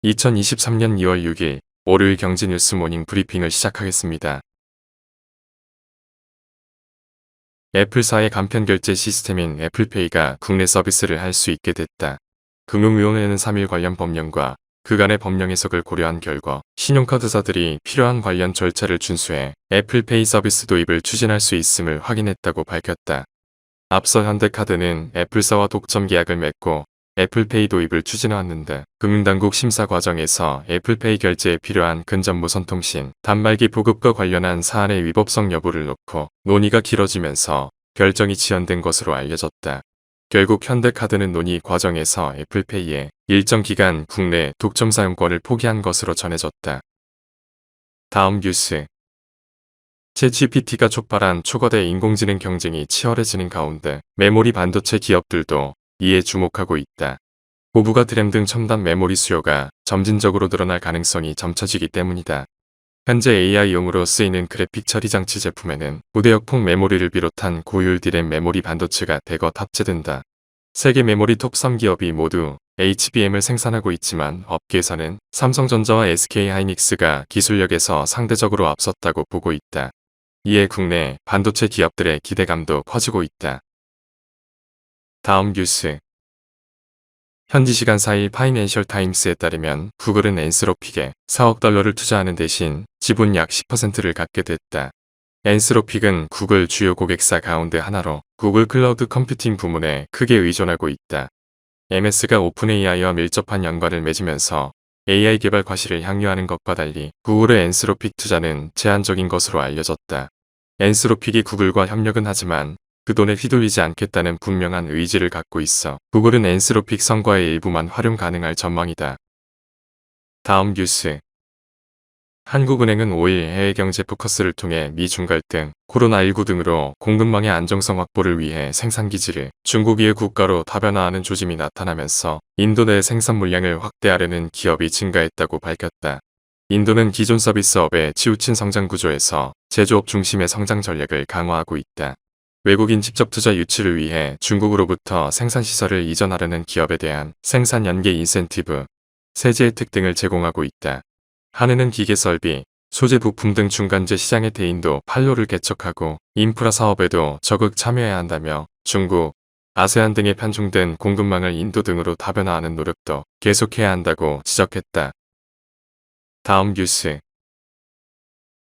2023년 2월 6일 월요일 경제뉴스 모닝 브리핑을 시작하겠습니다. 애플사의 간편결제 시스템인 애플페이가 국내 서비스를 할 수 있게 됐다. 금융위원회는 3일 관련 법령과 그간의 법령 해석을 고려한 결과 신용카드사들이 필요한 관련 절차를 준수해 애플페이 서비스 도입을 추진할 수 있음을 확인했다고 밝혔다. 앞서 현대카드는 애플사와 독점 계약을 맺고 애플페이 도입을 추진해왔는데 금융당국 심사 과정에서 애플페이 결제에 필요한 근접무선통신, 단말기 보급과 관련한 사안의 위법성 여부를 놓고 논의가 길어지면서 결정이 지연된 것으로 알려졌다. 결국 현대카드는 논의 과정에서 애플페이에 일정 기간 국내 독점 사용권을 포기한 것으로 전해졌다. 다음 뉴스. 챗GPT가 촉발한 초거대 인공지능 경쟁이 치열해지는 가운데 메모리 반도체 기업들도 이에 주목하고 있다. 고부가 드램 등 첨단 메모리 수요가 점진적으로 늘어날 가능성이 점쳐지기 때문이다. 현재 AI용으로 쓰이는 그래픽 처리 장치 제품에는 고대역폭 메모리를 비롯한 고효율 D램 메모리 반도체가 대거 탑재된다. 세계 메모리 톱 3기업이 모두 HBM을 생산하고 있지만 업계에서는 삼성전자와 SK하이닉스가 기술력에서 상대적으로 앞섰다고 보고 있다. 이에 국내 반도체 기업들의 기대감도 커지고 있다. 다음 뉴스. 현지 시간 4일 파이낸셜 타임스에 따르면 구글은 엔스로픽에 4억 달러를 투자하는 대신 지분 약 10%를 갖게 됐다. 엔스로픽은 구글 주요 고객사 가운데 하나로 구글 클라우드 컴퓨팅 부문에 크게 의존하고 있다. MS가 오픈 AI와 밀접한 연관을 맺으면서 AI 개발 과실을 향유하는 것과 달리 구글의 엔스로픽 투자는 제한적인 것으로 알려졌다. 엔스로픽이 구글과 협력은 하지만 그 돈에 휘둘리지 않겠다는 분명한 의지를 갖고 있어 구글은 엔스로픽 성과의 일부만 활용 가능할 전망이다. 다음 뉴스. 한국은행은 5일 해외경제 포커스를 통해 미중 갈등, 코로나19 등으로 공급망의 안정성 확보를 위해 생산기지를 중국 이외 국가로 다변화하는 조짐이 나타나면서 인도 내 생산 물량을 확대하려는 기업이 증가했다고 밝혔다. 인도는 기존 서비스업의 치우친 성장 구조에서 제조업 중심의 성장 전략을 강화하고 있다. 외국인 직접 투자 유치를 위해 중국으로부터 생산시설을 이전하려는 기업에 대한 생산 연계 인센티브, 세제 혜택 등을 제공하고 있다. 한은은 기계설비, 소재 부품 등 중간재 시장의 대인도 판로를 개척하고 인프라 사업에도 적극 참여해야 한다며 중국, 아세안 등에 편중된 공급망을 인도 등으로 다변화하는 노력도 계속해야 한다고 지적했다. 다음 뉴스.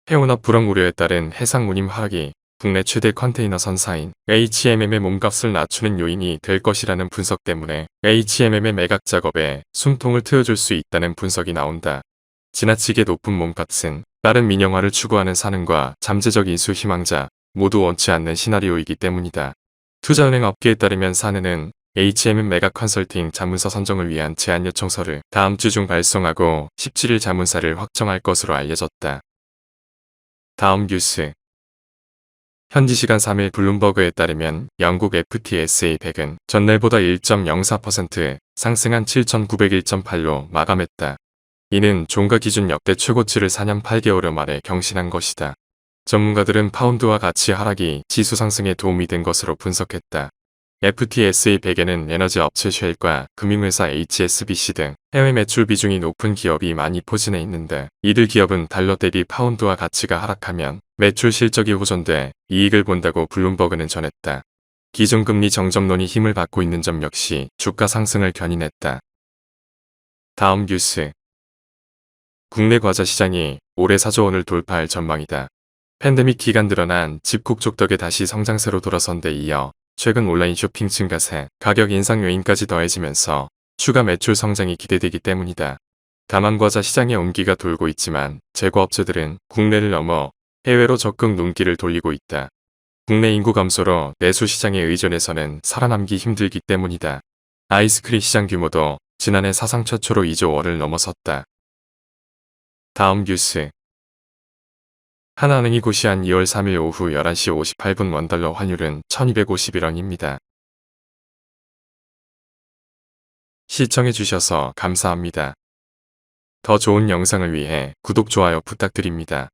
해운업 불황 우려에 따른 해상 운임 하락이 국내 최대 컨테이너 선사인 HMM의 몸값을 낮추는 요인이 될 것이라는 분석 때문에 HMM의 매각 작업에 숨통을 트여줄 수 있다는 분석이 나온다. 지나치게 높은 몸값은 빠른 민영화를 추구하는 산은과 잠재적 인수 희망자 모두 원치 않는 시나리오이기 때문이다. 투자은행 업계에 따르면 산은은 HMM 매각 컨설팅 자문사 선정을 위한 제안 요청서를 다음 주 중 발송하고 17일 자문사를 확정할 것으로 알려졌다. 다음 뉴스. 현지 시간 3일 블룸버그에 따르면 영국 FTSE 100은 전날보다 1.04% 상승한 7,901.8로 마감했다. 이는 종가 기준 역대 최고치를 4년 8개월여 만에 경신한 것이다. 전문가들은 파운드와 가치 하락이 지수 상승에 도움이 된 것으로 분석했다. FTSE 100에는 에너지 업체 쉘과 금융회사 HSBC 등 해외 매출 비중이 높은 기업이 많이 포진해 있는데 이들 기업은 달러 대비 파운드와 가치가 하락하면 매출 실적이 호전돼 이익을 본다고 블룸버그는 전했다. 기준금리 정점론이 힘을 받고 있는 점 역시 주가 상승을 견인했다. 다음 뉴스. 국내 과자 시장이 올해 4조 원을 돌파할 전망이다. 팬데믹 기간 드러난 집콕 족덕에 다시 성장세로 돌아선 데 이어 최근 온라인 쇼핑 증가세, 가격 인상 요인까지 더해지면서 추가 매출 성장이 기대되기 때문이다. 다만 과자 시장에 온기가 돌고 있지만 제과업체들은 국내를 넘어 해외로 적극 눈길을 돌리고 있다. 국내 인구 감소로 내수 시장에 의존해서는 살아남기 힘들기 때문이다. 아이스크림 시장 규모도 지난해 사상 최초로 2조 원을 넘어섰다. 다음 뉴스. 하나은행이 고시한 2월 3일 오후 11시 58분 원달러 환율은 1251원입니다. 시청해주셔서 감사합니다. 더 좋은 영상을 위해 구독, 좋아요 부탁드립니다.